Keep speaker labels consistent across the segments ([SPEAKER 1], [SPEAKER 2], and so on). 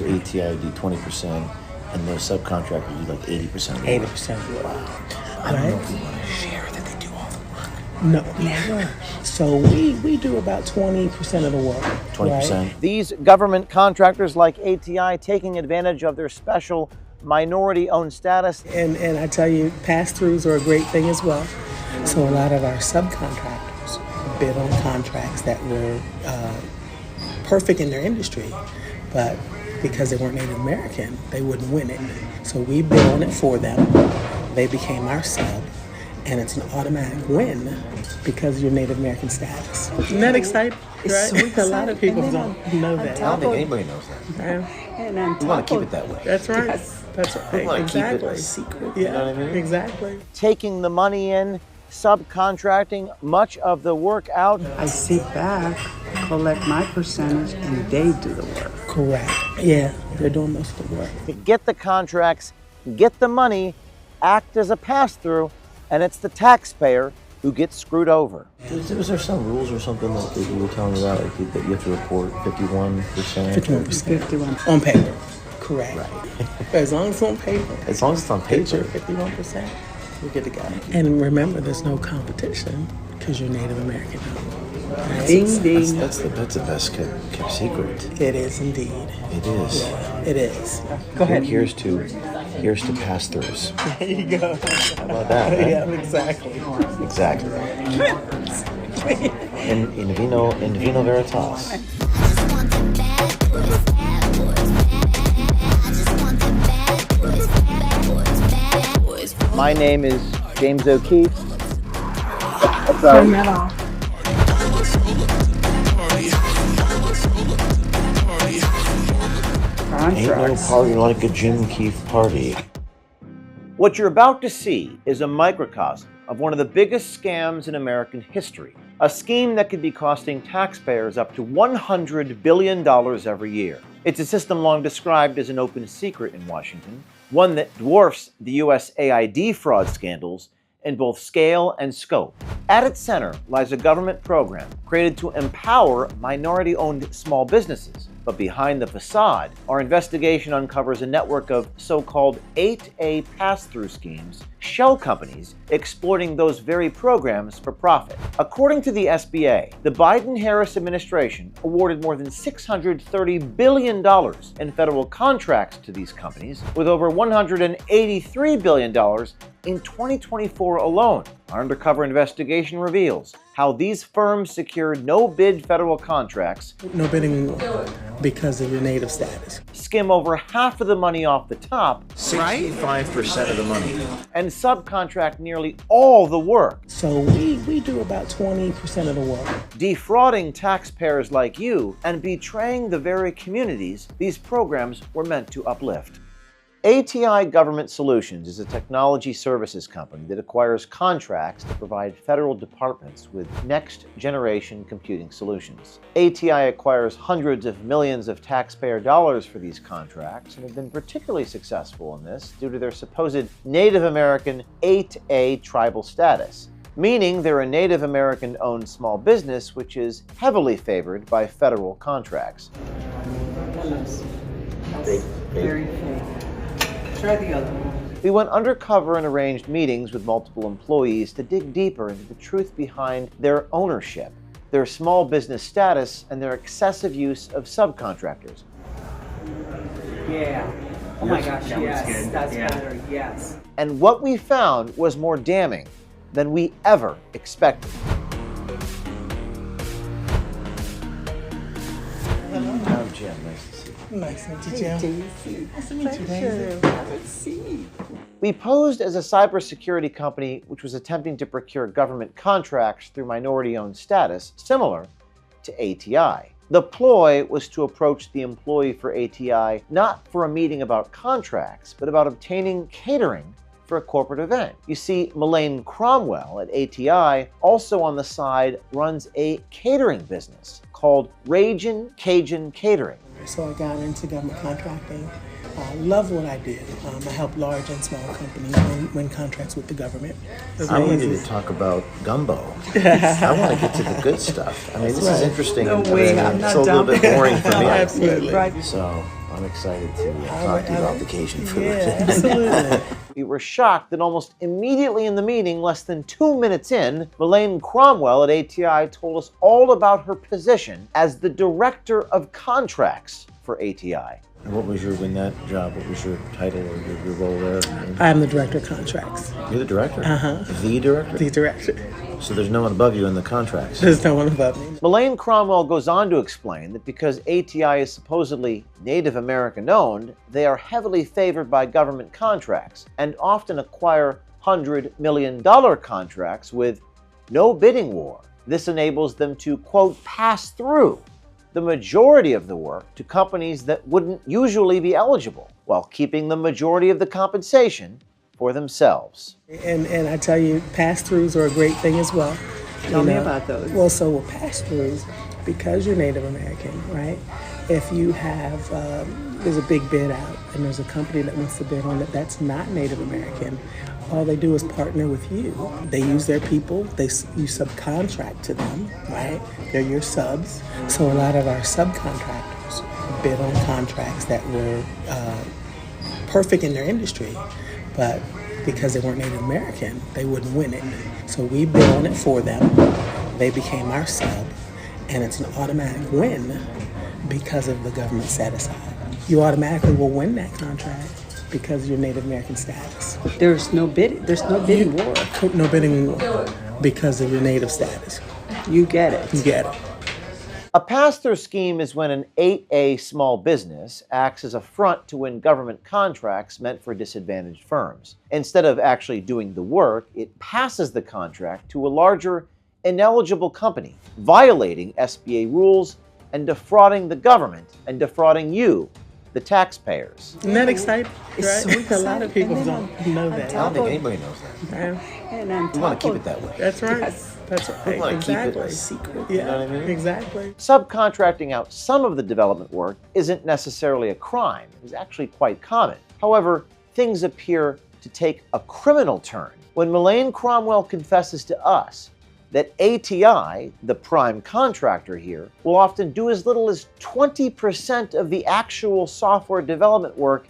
[SPEAKER 1] So ATI do 20%, and those subcontractors do like 80% of the work.
[SPEAKER 2] 80%. Wow.
[SPEAKER 1] I don't know if we want to share that they do all the work.
[SPEAKER 2] No, never. So we do about 20% of the work.
[SPEAKER 1] 20%.
[SPEAKER 2] Right?
[SPEAKER 3] These government contractors like ATI taking advantage of their special minority-owned status.
[SPEAKER 2] And I tell you, pass-throughs are a great thing as well. So a lot of our subcontractors bid on contracts that were perfect in their industry, but because they weren't Native American, they wouldn't win it. So we bid on it for them. They became our sub, and it's an automatic win because of your Native American status. Isn't that exciting?
[SPEAKER 4] It's
[SPEAKER 2] Right?
[SPEAKER 4] so exciting.
[SPEAKER 2] A lot of people don't know that.
[SPEAKER 1] I don't think anybody knows that.
[SPEAKER 2] Yeah.
[SPEAKER 4] And on
[SPEAKER 1] We want
[SPEAKER 4] top
[SPEAKER 1] to keep
[SPEAKER 4] of
[SPEAKER 1] it that way.
[SPEAKER 2] That's right.
[SPEAKER 4] Yes.
[SPEAKER 2] That's
[SPEAKER 1] We
[SPEAKER 2] right.
[SPEAKER 1] want to
[SPEAKER 2] Exactly.
[SPEAKER 1] keep it a secret.
[SPEAKER 2] Yeah,
[SPEAKER 1] You know what I mean?
[SPEAKER 2] exactly.
[SPEAKER 3] Taking the money in, subcontracting much of the work out.
[SPEAKER 4] I sit back, collect my percentage, and they do the work.
[SPEAKER 2] Correct. Yeah, they're doing most of the work.
[SPEAKER 3] To get the contracts, get the money, act as a pass-through, and it's the taxpayer who gets screwed over.
[SPEAKER 1] Was there some rules or something like that you were telling me about, like that you have to report 51%?
[SPEAKER 2] 51%.
[SPEAKER 4] 51.
[SPEAKER 2] On paper. Correct. As long as it's on paper.
[SPEAKER 1] As long as it's on paper.
[SPEAKER 2] 51%. You're good to go. And remember, there's no competition because you're Native American. Right?
[SPEAKER 4] Ding, ding.
[SPEAKER 1] That's the best kept secret.
[SPEAKER 2] It is indeed.
[SPEAKER 1] It is.
[SPEAKER 2] Yeah, it is.
[SPEAKER 4] Go ahead.
[SPEAKER 1] Here's to pass-throughs.
[SPEAKER 2] There you go.
[SPEAKER 1] How about that? Right?
[SPEAKER 2] Yeah, exactly.
[SPEAKER 1] Exactly. In vino veritas.
[SPEAKER 3] My name is James O'Keefe.
[SPEAKER 4] Turn that off.
[SPEAKER 1] Ain't no
[SPEAKER 4] Contracts.
[SPEAKER 1] party like a Jim Keefe party.
[SPEAKER 3] What you're about to see is a microcosm of one of the biggest scams in American history. A scheme that could be costing taxpayers up to $100 billion every year. It's a system long described as an open secret in Washington, one that dwarfs the US AID fraud scandals in both scale and scope. At its center lies a government program created to empower minority-owned small businesses. But behind the facade, our investigation uncovers a network of so-called 8A pass-through schemes, shell companies exploiting those very programs for profit. According to the SBA, the Biden-Harris administration awarded more than $630 billion in federal contracts to these companies, with over $183 billion in 2024 alone. Our undercover investigation reveals how these firms secured no-bid federal contracts,
[SPEAKER 2] No bidding because of your Native status.
[SPEAKER 3] skim over half of the money off the top,
[SPEAKER 1] 65% of the money.
[SPEAKER 3] and subcontract nearly all the work,
[SPEAKER 2] So we do about 20% of the work.
[SPEAKER 3] defrauding taxpayers like you and betraying the very communities these programs were meant to uplift. ATI Government Solutions is a technology services company that acquires contracts to provide federal departments with next-generation computing solutions. ATI acquires hundreds of millions of taxpayer dollars for these contracts and have been particularly successful in this due to their supposed Native American 8A tribal status, meaning they're a Native American-owned small business which is heavily favored by federal contracts.
[SPEAKER 4] Very fake. Try the other one.
[SPEAKER 3] We went undercover and arranged meetings with multiple employees to dig deeper into the truth behind their ownership, their small business status, and their excessive use of subcontractors.
[SPEAKER 4] Yeah. Oh my gosh, yes. That's better, yes.
[SPEAKER 3] And what we found was more damning than we ever expected.
[SPEAKER 1] I'm Jim. Nice to see you.
[SPEAKER 2] Nice to meet you, Jim.
[SPEAKER 4] Daisy.
[SPEAKER 2] Nice to meet you, Daisy.
[SPEAKER 4] Let's see.
[SPEAKER 3] We posed as a cybersecurity company which was attempting to procure government contracts through minority-owned status, similar to ATI. The ploy was to approach the employee for ATI not for a meeting about contracts, but about obtaining catering for a corporate event. You see, Melayne Cromwell at ATI also on the side runs a catering business called Ragin' Cajun Catering.
[SPEAKER 2] So I got into government contracting. Love what I did. I help large and small companies win contracts with the government.
[SPEAKER 1] I wanted you to talk about gumbo. I want to get to the good stuff. I mean, this is interesting.
[SPEAKER 4] No way, I'm
[SPEAKER 1] it's
[SPEAKER 4] not
[SPEAKER 1] a little
[SPEAKER 4] dumb.
[SPEAKER 1] bit boring for me.
[SPEAKER 2] Absolutely.
[SPEAKER 4] Right.
[SPEAKER 1] So, I'm excited to talk to you about vacation food.
[SPEAKER 2] Yeah, absolutely.
[SPEAKER 3] We were shocked that almost immediately in the meeting, less than 2 minutes in, Melayne Cromwell at ATI told us all about her position as the Director of Contracts for ATI.
[SPEAKER 1] And what was in that job? What was your title or your role there?
[SPEAKER 2] I'm the Director of Contracts.
[SPEAKER 1] You're the director?
[SPEAKER 2] Uh-huh.
[SPEAKER 1] The director?
[SPEAKER 2] The Director.
[SPEAKER 1] So there's no one above you in the contracts?
[SPEAKER 2] There's no one above me.
[SPEAKER 3] Melayne Cromwell goes on to explain that because ATI is supposedly Native American owned, they are heavily favored by government contracts and often acquire $100 million contracts with no bidding war. This enables them to, quote, pass through the majority of the work to companies that wouldn't usually be eligible, while keeping the majority of the compensation for themselves.
[SPEAKER 2] And I tell you, pass-throughs are a great thing as well.
[SPEAKER 4] Tell me about those.
[SPEAKER 2] Well, so with pass-throughs, because you're Native American, right? If you have, there's a big bid out and there's a company that wants to bid on it that's not Native American, all they do is partner with you. They use their people, you subcontract to them, right? They're your subs. So a lot of our subcontractors bid on contracts that were perfect in their industry, but because they weren't Native American, they wouldn't win it. So we bid on it for them. They became our sub, and it's an automatic win because of the government set aside. You automatically will win that contract because of your Native American status.
[SPEAKER 4] There's no bidding war.
[SPEAKER 2] No bidding war because of your Native status.
[SPEAKER 4] You get it.
[SPEAKER 2] You get it.
[SPEAKER 3] A pass-through scheme is when an 8A small business acts as a front to win government contracts meant for disadvantaged firms. Instead of actually doing the work, it passes the contract to a larger, ineligible company, violating SBA rules and defrauding the government and defrauding you, the taxpayers.
[SPEAKER 2] Isn't that exciting?
[SPEAKER 4] It's
[SPEAKER 2] Right?
[SPEAKER 4] so
[SPEAKER 2] A lot of
[SPEAKER 4] exciting.
[SPEAKER 2] people
[SPEAKER 4] And then
[SPEAKER 2] don't know that.
[SPEAKER 1] I don't think anybody knows that.
[SPEAKER 4] And on
[SPEAKER 1] We want
[SPEAKER 4] top
[SPEAKER 1] to keep
[SPEAKER 4] of
[SPEAKER 1] it that way.
[SPEAKER 2] That's right.
[SPEAKER 4] Yes.
[SPEAKER 2] That's right.
[SPEAKER 1] We want to keep it
[SPEAKER 2] Exactly.
[SPEAKER 1] a secret.
[SPEAKER 2] Yeah,
[SPEAKER 1] You know what I mean?
[SPEAKER 2] exactly.
[SPEAKER 3] Subcontracting out some of the development work isn't necessarily a crime. It's actually quite common. However, things appear to take a criminal turn when Melayne Cromwell confesses to us that ATI, the prime contractor here, will often do as little as 20% of the actual software development work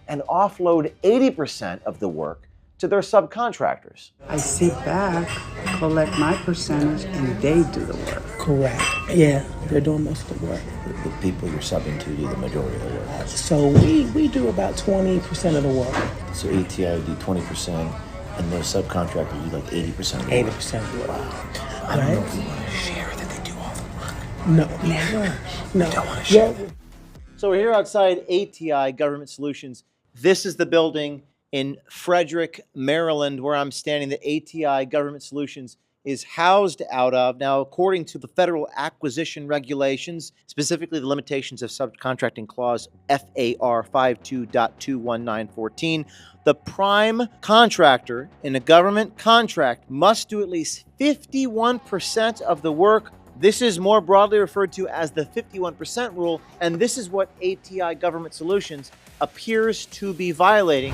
[SPEAKER 3] and offload 80% of the work to their subcontractors.
[SPEAKER 4] I sit back, collect my percentage, and they do the work.
[SPEAKER 2] Correct. Yeah, they're doing most of the work.
[SPEAKER 1] The people you're subbing to do the majority of the work.
[SPEAKER 2] So we do about 20% of the work.
[SPEAKER 1] So ATI would do 20%, and those subcontractors do like 80% of the work.
[SPEAKER 2] 80% of the work.
[SPEAKER 1] I don't know if we want to share that they do all the work.
[SPEAKER 2] No.
[SPEAKER 1] Never.
[SPEAKER 2] No.
[SPEAKER 1] Don't want to share.
[SPEAKER 2] Well,
[SPEAKER 3] So we're here outside ATI Government Solutions. This is the building in Frederick, Maryland, where I'm standing, that ATI Government Solutions is housed out of. Now, according to the federal acquisition regulations, specifically the limitations of subcontracting clause FAR 52.21914, the prime contractor in a government contract must do at least 51% of the work. This is more broadly referred to as the 51% rule, and this is what ATI Government Solutions appears to be violating.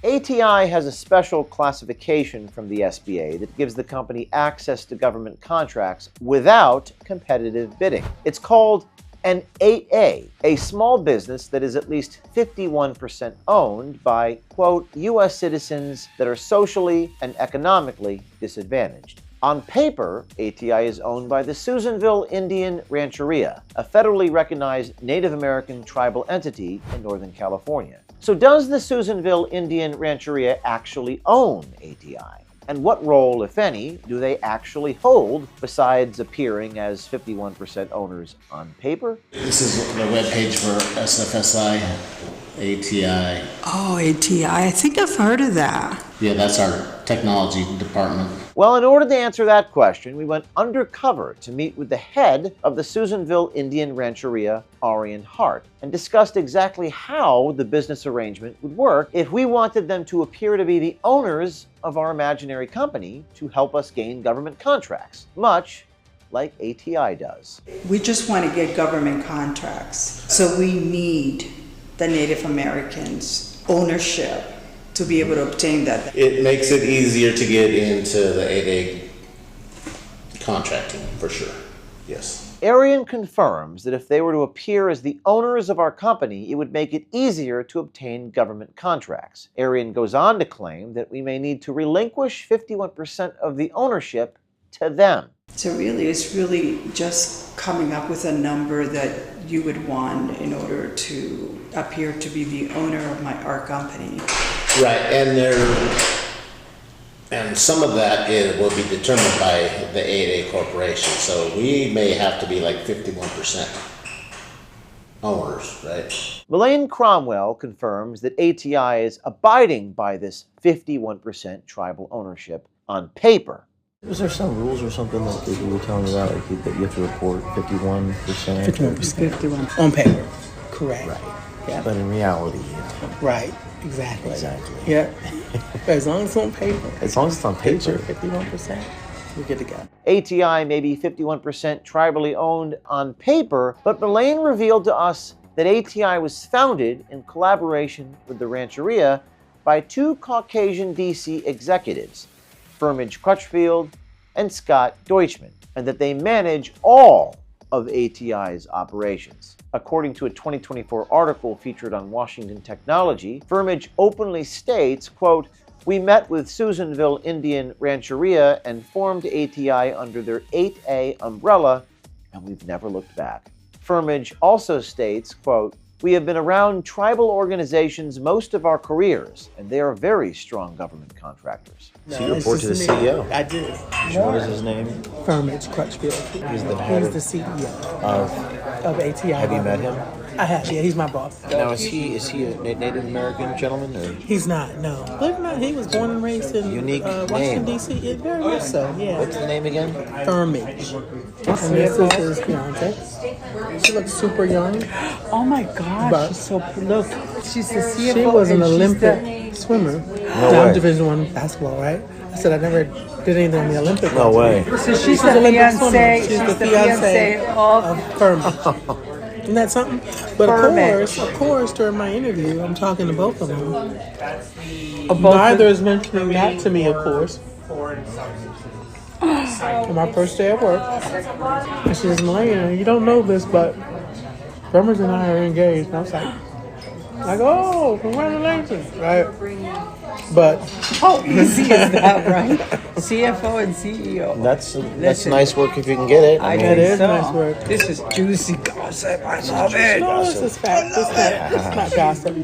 [SPEAKER 3] ATI has a special classification from the SBA that gives the company access to government contracts without competitive bidding. It's called an 8A, a small business that is at least 51% owned by, quote, U.S. citizens that are socially and economically disadvantaged. On paper, ATI is owned by the Susanville Indian Rancheria, a federally recognized Native American tribal entity in Northern California. So does the Susanville Indian Rancheria actually own ATI? And what role, if any, do they actually hold besides appearing as 51% owners on paper?
[SPEAKER 5] This is the webpage for SFSI, ATI.
[SPEAKER 6] Oh, ATI. I think I've heard of that.
[SPEAKER 5] Yeah, that's our technology department.
[SPEAKER 3] Well, in order to answer that question, we went undercover to meet with the head of the Susanville Indian Rancheria, Arian Hart, and discussed exactly how the business arrangement would work if we wanted them to appear to be the owners of our imaginary company to help us gain government contracts, much like ATI does.
[SPEAKER 6] We just want to get government contracts. So we need the Native Americans' ownership to be able to obtain that.
[SPEAKER 5] It makes it easier to get into the 8A contracting, for sure. Yes.
[SPEAKER 3] Arian confirms that if they were to appear as the owners of our company, it would make it easier to obtain government contracts. Arian goes on to claim that we may need to relinquish 51% of the ownership to them.
[SPEAKER 6] So really, it's really just coming up with a number that you would want in order to appear to be the owner of our company.
[SPEAKER 5] Right, and some of that will be determined by the 8A corporation. So we may have to be like 51% owners, right?
[SPEAKER 3] Melayne Cromwell confirms that ATI is abiding by this 51% tribal ownership on paper.
[SPEAKER 1] Is there some rules or something like you were telling me about, like that you have to report 51%?
[SPEAKER 2] 51% on paper. Correct.
[SPEAKER 1] Right.
[SPEAKER 2] Yeah.
[SPEAKER 1] But in reality,
[SPEAKER 2] Right. Exactly.
[SPEAKER 1] Exactly.
[SPEAKER 2] Yeah. As long as it's on paper.
[SPEAKER 1] as long as it's on paper.
[SPEAKER 2] 51%. We're good to go.
[SPEAKER 3] ATI may be 51% tribally owned on paper, but Melayne revealed to us that ATI was founded in collaboration with the Rancheria by two Caucasian DC executives, Firmage Crutchfield and Scott Deutschman, and that they manage all of ATI's operations. According to a 2024 article featured on Washington Technology, Firmage openly states, quote, "We met with Susanville Indian Rancheria and formed ATI under their 8A umbrella, and we've never looked back." Firmage also states, quote, "We have been around tribal organizations most of our careers, and they are very strong government contractors."
[SPEAKER 1] So you report to the CEO?
[SPEAKER 2] I do.
[SPEAKER 1] What is his name?
[SPEAKER 2] Firmage Crutchfield.
[SPEAKER 1] He's the head
[SPEAKER 2] He's the CEO
[SPEAKER 1] of...
[SPEAKER 2] of ATI.
[SPEAKER 1] Have you met him?
[SPEAKER 2] I have, yeah, he's my boss.
[SPEAKER 1] Now, is he a Native American gentleman? Or?
[SPEAKER 2] He's not, no. Believe it or not, he was born and raised in
[SPEAKER 1] Unique
[SPEAKER 2] Washington,
[SPEAKER 1] name.
[SPEAKER 2] D.C. Yeah, very much so, yeah.
[SPEAKER 1] What's the name again?
[SPEAKER 2] Firmage. And this is his fiance. She looks super young.
[SPEAKER 4] Oh my God,
[SPEAKER 2] But-
[SPEAKER 4] she's so look. She's the CFO.
[SPEAKER 2] She was an
[SPEAKER 4] and she's
[SPEAKER 2] Olympic swimmer.
[SPEAKER 1] way.
[SPEAKER 2] Division I basketball, right? I said I never did anything in the Olympic.
[SPEAKER 1] No way.
[SPEAKER 4] So she's
[SPEAKER 2] She's
[SPEAKER 4] the
[SPEAKER 2] an Olympic swimmer.
[SPEAKER 4] fiance.
[SPEAKER 2] She's
[SPEAKER 4] She's
[SPEAKER 2] the
[SPEAKER 4] the
[SPEAKER 2] fiance
[SPEAKER 4] fiance of
[SPEAKER 2] of Firmage. Isn't that something? But
[SPEAKER 4] Firmage.
[SPEAKER 2] of course, during my interview, I'm talking to both of them.
[SPEAKER 4] both
[SPEAKER 2] Neither is mentioning that to me, of course. On my first day at work, and she says, "Melayne, you don't know this, but Firmage and I are engaged." And I was like, "Oh, congratulations!" Right? But
[SPEAKER 4] How easy is that, right? CFO and CEO.
[SPEAKER 1] That's
[SPEAKER 4] Listen.
[SPEAKER 1] nice work if you can get it.
[SPEAKER 4] I
[SPEAKER 2] That
[SPEAKER 4] think
[SPEAKER 2] is
[SPEAKER 4] so.
[SPEAKER 2] nice work.
[SPEAKER 4] This is juicy gossip. I love it.
[SPEAKER 2] no, this is fact. This is not gossip.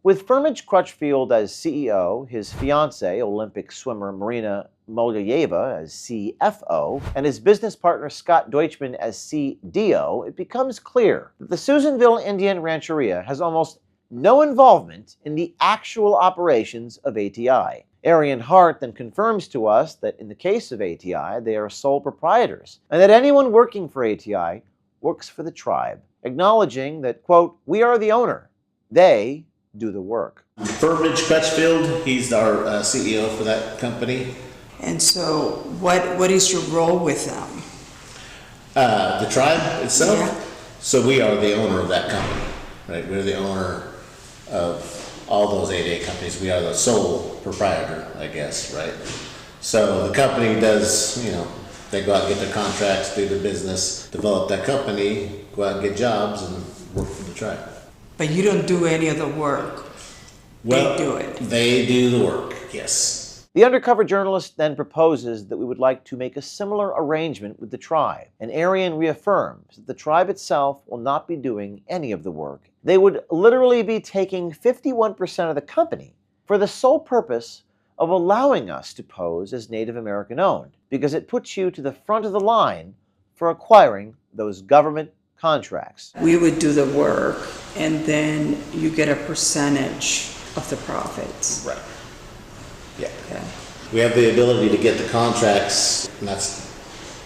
[SPEAKER 3] With Firmage Crutchfield as CEO, his fiancée, Olympic swimmer Marina Molyeva, as CFO, and his business partner Scott Deutschman as CDO, it becomes clear that the Susanville Indian Rancheria has almost no involvement in the actual operations of ATI. Arian Hart then confirms to us that in the case of ATI, they are sole proprietors, and that anyone working for ATI works for the tribe, acknowledging that, quote, "We are the owner. They do the work."
[SPEAKER 5] Firmage Crutchfield, he's our CEO for that company.
[SPEAKER 6] And so what is your role with them?
[SPEAKER 5] The tribe itself?
[SPEAKER 6] Yeah.
[SPEAKER 5] So we are the owner of that company, right? We're the owner of all those 8A companies. We are the sole proprietor, I guess, right? So the company does, they go out and get their contracts, do their business, develop that company, go out and get jobs and work for the tribe.
[SPEAKER 6] But you don't do any of the work. They do it.
[SPEAKER 5] They do the work, yes.
[SPEAKER 3] The undercover journalist then proposes that we would like to make a similar arrangement with the tribe, and Arian reaffirms that the tribe itself will not be doing any of the work. They would literally be taking 51% of the company for the sole purpose of allowing us to pose as Native American owned, because it puts you to the front of the line for acquiring those government contracts.
[SPEAKER 6] We would do the work, and then you get a percentage of the profits.
[SPEAKER 5] Right. Yeah.
[SPEAKER 6] Okay.
[SPEAKER 5] We have the ability to get the contracts, and that's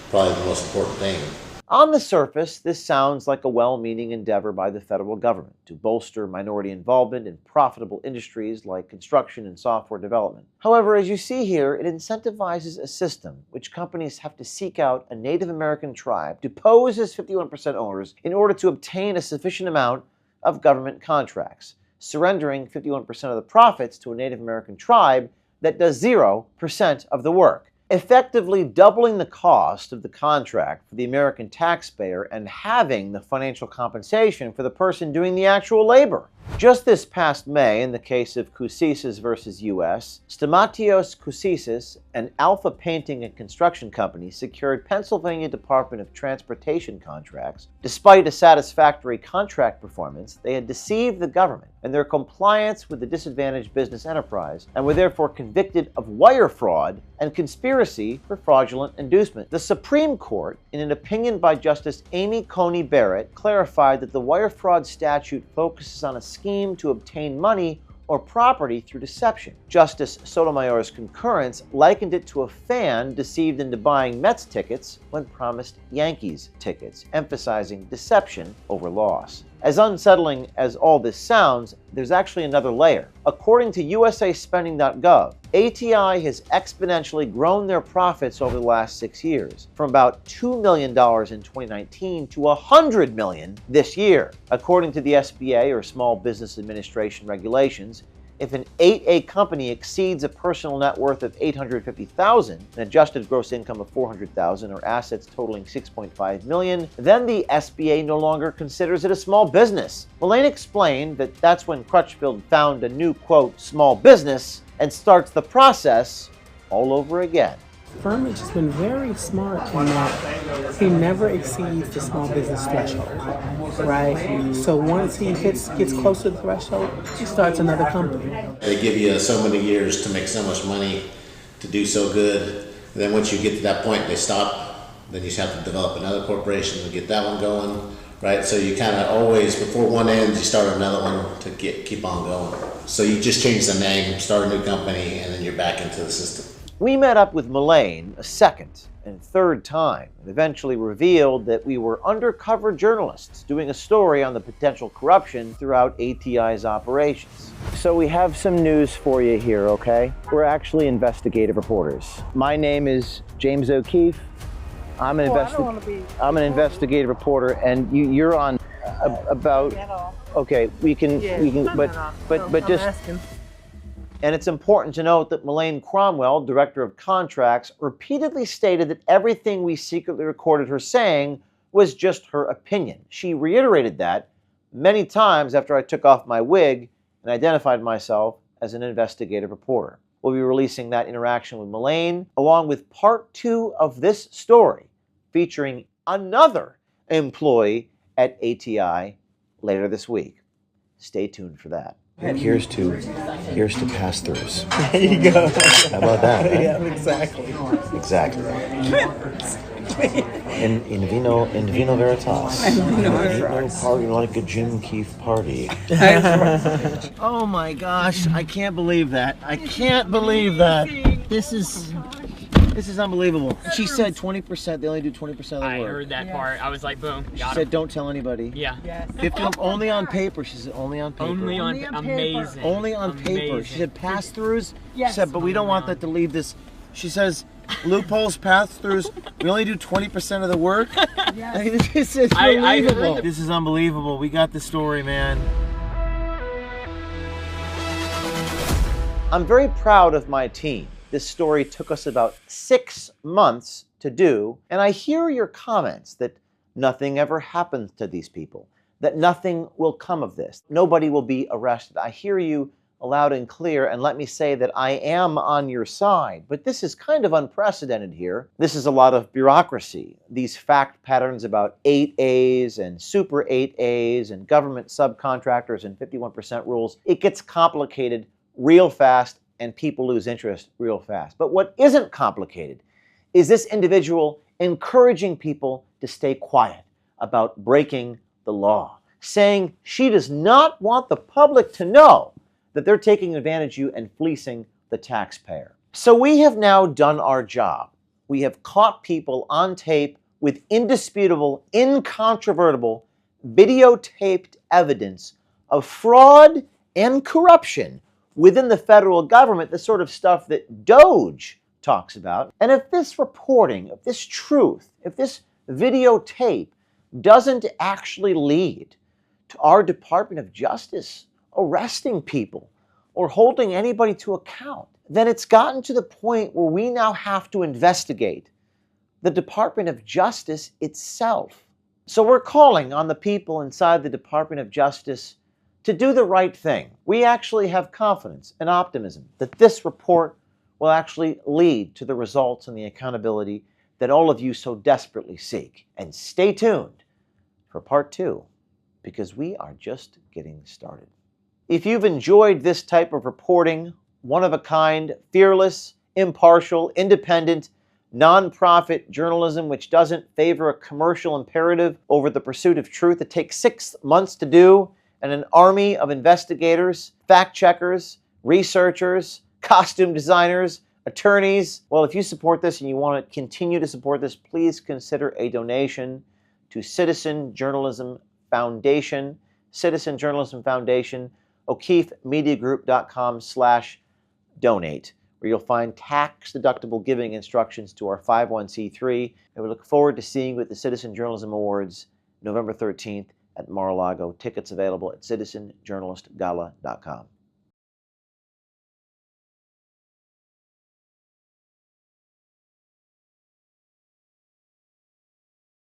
[SPEAKER 5] probably the most important thing.
[SPEAKER 3] On the surface, this sounds like a well-meaning endeavor by the federal government to bolster minority involvement in profitable industries like construction and software development. However, as you see here, it incentivizes a system which companies have to seek out a Native American tribe to pose as 51% owners in order to obtain a sufficient amount of government contracts, surrendering 51% of the profits to a Native American tribe that does 0% of the work. effectively doubling the cost of the contract for the American taxpayer and halving the financial compensation for the person doing the actual labor. Just this past May, in the case of Coussis versus U.S., Stamatios Coussis, an Alpha Painting and Construction Company, secured Pennsylvania Department of Transportation contracts. Despite a satisfactory contract performance, they had deceived the government in their compliance with the disadvantaged business enterprise and were therefore convicted of wire fraud and conspiracy for fraudulent inducement. The Supreme Court, in an opinion by Justice Amy Coney Barrett, clarified that the wire fraud statute focuses on a scheme to obtain money or property through deception. Justice Sotomayor's concurrence likened it to a fan deceived into buying Mets tickets when promised Yankees tickets, emphasizing deception over loss. As unsettling as all this sounds, there's actually another layer. According to USAspending.gov, ATI has exponentially grown their profits over the last 6 years, from about $2 million in 2019 to $100 million this year. According to the SBA, or Small Business Administration regulations, if an 8A company exceeds a personal net worth of $850,000, an adjusted gross income of $400,000, or assets totaling $6.5 million, then the SBA no longer considers it a small business. Melayne explained that that's when Crutchfield found a new, quote, small business and starts the process all over again.
[SPEAKER 2] Firmage has been very smart in that he never exceeds the small business threshold, right? So once he gets close to the threshold, he starts another company.
[SPEAKER 5] They give you so many years to make so much money, to do so good. And then once you get to that point, they stop. Then you have to develop another corporation to get that one going, right? So you kind of always, before one ends, you start another one to keep on going. So you just change the name, start a new company, and then you're back into the system.
[SPEAKER 3] We met up with Melayne a second and third time and eventually revealed that we were undercover journalists doing a story on the potential corruption throughout ATI's operations. So we have some news for you here, okay? We're actually investigative reporters. My name is James O'Keefe. I'm an investigative reporter, and you're on about. Okay, we can, but just.
[SPEAKER 2] Asking.
[SPEAKER 3] And it's important to note that Melayne Cromwell, Director of Contracts, repeatedly stated that everything we secretly recorded her saying was just her opinion. She reiterated that many times after I took off my wig and identified myself as an investigative reporter. We'll be releasing that interaction with Melayne, along with part 2 of this story, featuring another employee at ATI later this week. Stay tuned for that.
[SPEAKER 1] And here's to pass-throughs.
[SPEAKER 2] There you go.
[SPEAKER 1] How about that? Right?
[SPEAKER 2] Yeah, exactly.
[SPEAKER 1] Exactly. In vino veritas. Ain't no party like a Jim Keefe party.
[SPEAKER 3] Oh my gosh, I can't believe that. I can't believe that. This is unbelievable. She said 20%, they only do 20% of the work.
[SPEAKER 4] I heard that part. I was like, boom,
[SPEAKER 3] She
[SPEAKER 4] got
[SPEAKER 3] said,
[SPEAKER 4] him.
[SPEAKER 3] don't tell anybody.
[SPEAKER 4] Yeah.
[SPEAKER 3] 50 only on paper. She said, only on paper.
[SPEAKER 4] Only on amazing.
[SPEAKER 3] Only on paper. She said pass-throughs. She said, but we don't want that to leave this. She says, loopholes, pass-throughs, we only do 20% of the work. I mean, this is unbelievable. This is unbelievable. We got the story, man. I'm very proud of my team. This story took us about 6 months to do, and I hear your comments that nothing ever happens to these people, that nothing will come of this. Nobody will be arrested. I hear you loud and clear, and let me say that I am on your side, but this is kind of unprecedented here. This is a lot of bureaucracy. These fact patterns about 8As and super 8As and government subcontractors and 51% rules, it gets complicated real fast, and people lose interest real fast. But what isn't complicated is this individual encouraging people to stay quiet about breaking the law, saying she does not want the public to know that they're taking advantage of you and fleecing the taxpayer. So we have now done our job. We have caught people on tape with indisputable, incontrovertible, videotaped evidence of fraud and corruption within the federal government, the sort of stuff that DOGE talks about. And if this reporting, if this truth, if this videotape doesn't actually lead to our Department of Justice arresting people or holding anybody to account, then it's gotten to the point where we now have to investigate the Department of Justice itself. So we're calling on the people inside the Department of Justice to do the right thing. We actually have confidence and optimism that this report will actually lead to the results and the accountability that all of you so desperately seek. And stay tuned for part 2, because we are just getting started. If you've enjoyed this type of reporting, one-of-a-kind, fearless, impartial, independent, nonprofit journalism which doesn't favor a commercial imperative over the pursuit of truth, it takes 6 months to do, and an army of investigators, fact-checkers, researchers, costume designers, attorneys. Well, if you support this and you want to continue to support this, please consider a donation to Citizen Journalism Foundation, Citizen Journalism Foundation, o'keefemediagroup.com/donate, where you'll find tax-deductible giving instructions to our 501c3. And we look forward to seeing you at the Citizen Journalism Awards, November 13th at Mar-a-Lago. Tickets available at citizenjournalistgala.com.